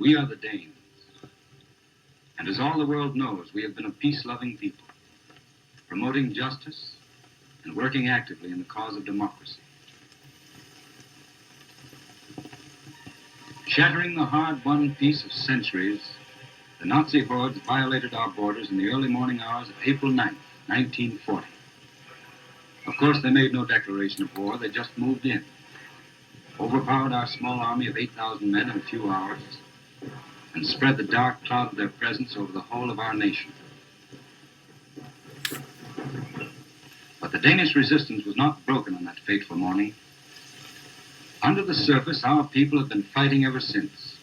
We are the Danes. And as all the world knows, we have been a peace-loving people, promoting justice and working actively in the cause of democracy. Shattering the hard-won peace of centuries, the Nazi hordes violated our borders in the early morning hours of April 9th, 1940. Of course, they made no declaration of war. They just moved in, overpowered our small army of 8,000 men in a few hours, and spread the dark cloud of their presence over the whole of our nation. But the Danish resistance was not broken on that fateful morning. Under the surface, our people have been fighting ever since.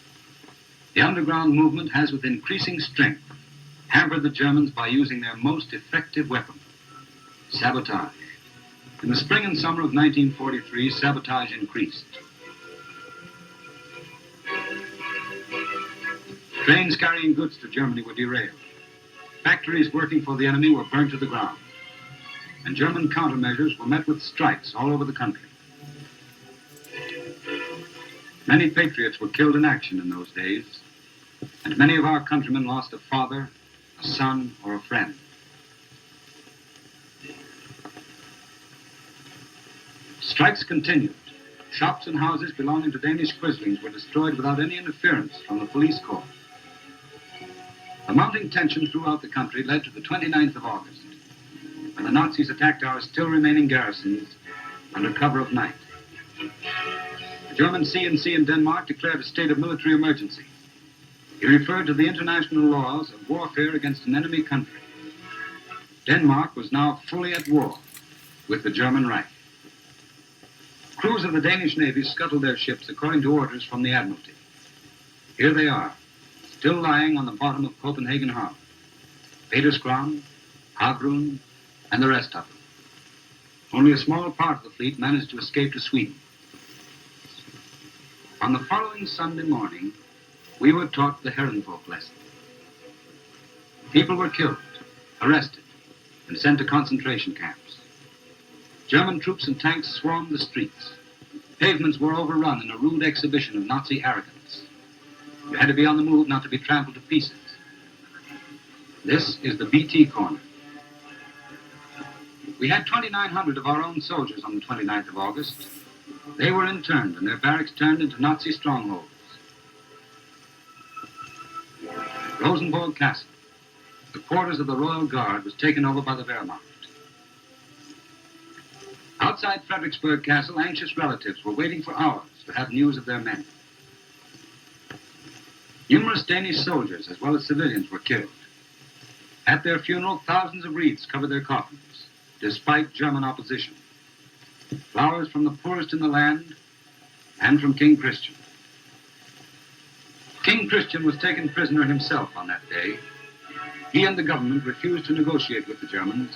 The underground movement has, with increasing strength, hampered the Germans by using their most effective weapon, sabotage. In the spring and summer of 1943, sabotage increased. Trains carrying goods to Germany were derailed. Factories working for the enemy were burned to the ground. And German countermeasures were met with strikes all over the country. Many patriots were killed in action in those days, and many of our countrymen lost a father, a son, or a friend. Strikes continued. Shops and houses belonging to Danish Quislings were destroyed without any interference from the police corps. The mounting tension throughout the country led to the 29th of August, when the Nazis attacked our still remaining garrisons under cover of night. The German CNC in Denmark declared a state of military emergency. He referred to the international laws of warfare against an enemy country. Denmark was now fully at war with the German Reich. Crews of the Danish Navy scuttled their ships according to orders from the Admiralty. Here they are, still lying on the bottom of Copenhagen Harbor. Peterskrans, Havren, and the rest of them. Only a small part of the fleet managed to escape to Sweden. On the following Sunday morning, we were taught the Herrenvolk lesson. People were killed, arrested, and sent to concentration camps. German troops and tanks swarmed the streets. Pavements were overrun in a rude exhibition of Nazi arrogance. You had to be on the move not to be trampled to pieces. This is the BT corner. We had 2,900 of our own soldiers on the 29th of August. They were interned and their barracks turned into Nazi strongholds. Rosenborg Castle, the quarters of the Royal Guard, was taken over by the Wehrmacht. Outside Fredericksburg Castle, anxious relatives were waiting for hours to have news of their men. Numerous Danish soldiers, as well as civilians, were killed. At their funeral, thousands of wreaths covered their coffins, despite German opposition. Flowers from the poorest in the land and from King Christian. King Christian was taken prisoner himself on that day. He and the government refused to negotiate with the Germans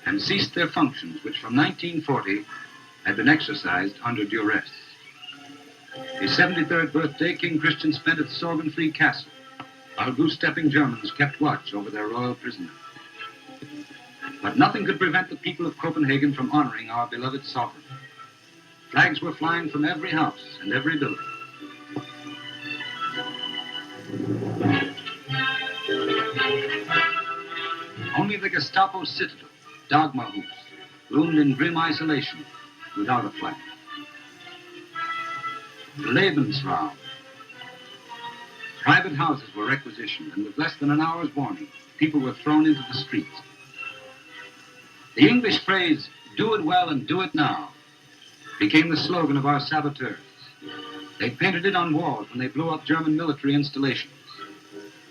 and ceased their functions, which from 1940 had been exercised under duress. His 73rd birthday, King Christian spent at Sorgenfri Castle, while goose-stepping Germans kept watch over their royal prisoner. But nothing could prevent the people of Copenhagen from honoring our beloved sovereign. Flags were flying from every house and every building. Only the Gestapo citadel, Dagmarhus, loomed in grim isolation without a flag. Lebensraum. Private houses were requisitioned, and with less than an hour's warning, people were thrown into the streets. The English phrase, "Do it well and do it now," became the slogan of our saboteurs. They painted it on walls when they blew up German military installations,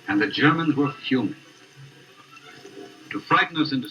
and the Germans were fuming. To frighten us into